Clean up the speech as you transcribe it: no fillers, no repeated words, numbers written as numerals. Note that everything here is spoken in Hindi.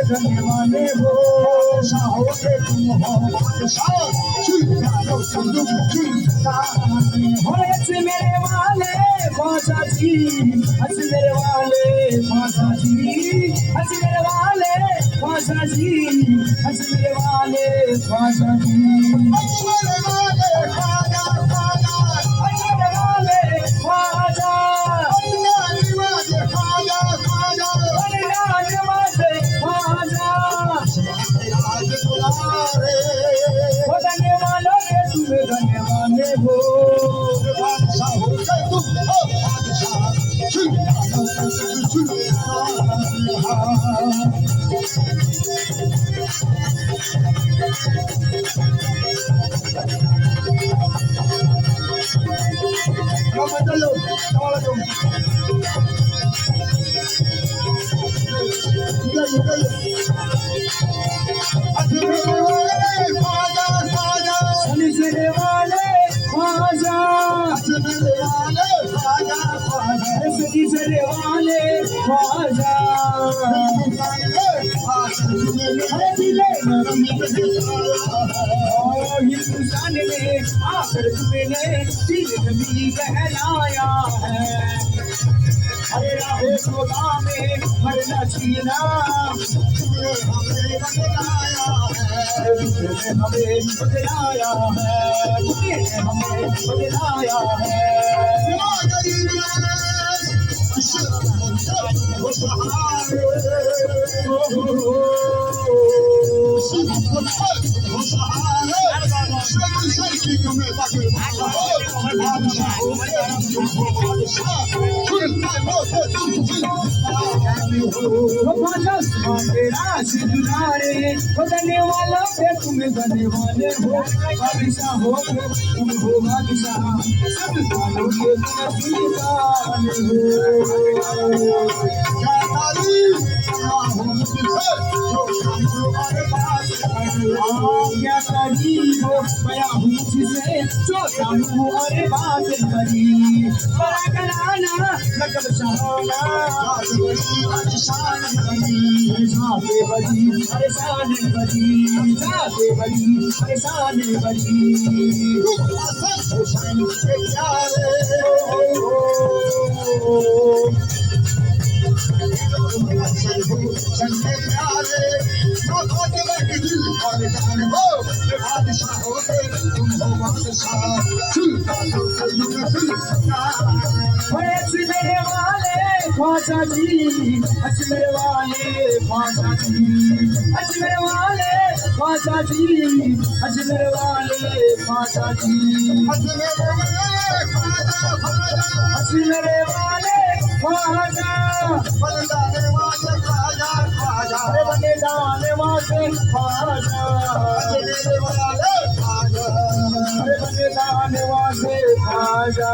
धन्यवाने हो शाहो के तुम हो बादशाह हो ऐसे मेरे वाले बादशाह जी ऐसे मेरे वाले बादशाह जी ऐसे मेरे वाले बादशाह जी ऐसे मेरे वाले बादशाह जी धन्यवाने हो बादशाह हो गए तुम हो बादशाह बदलो हिंदुस्तान में आकर तुमने दिल नबी कहलाया है अरे राहे खुदा में मरना छीना हमें बदलाया है बदलने वाला फिर तुम्हें बने वाले हो बादशाह हो तुम हो बादशाह सब सालों के सुल्तान क्या तारीफ हो मैं हूँ जिसे जो जानू अरे बात बड़ी बड़ा कराना लकब शाना शान बड़ी जाते बड़ी परेशान बड़ी जाते बड़ी परेशान बड़ी हुसैन के प्यारे चलने प्यारे दिल और जान हो बादशाह हो तुम हो बादशाह मेरे वाले ख्वाजा जी मेरे वाले ख्वाजा जी मेरे वाले ख्वाजा जी मेरे वाले ख्वाजा जी मेरे वाले ख्वाजा बलिदाने वाले ख्वाजा ख्वाजा बलिदाने वाले ख्वाजा मेरे वाले ख्वाजा बलिदाने वाले ख्वाजा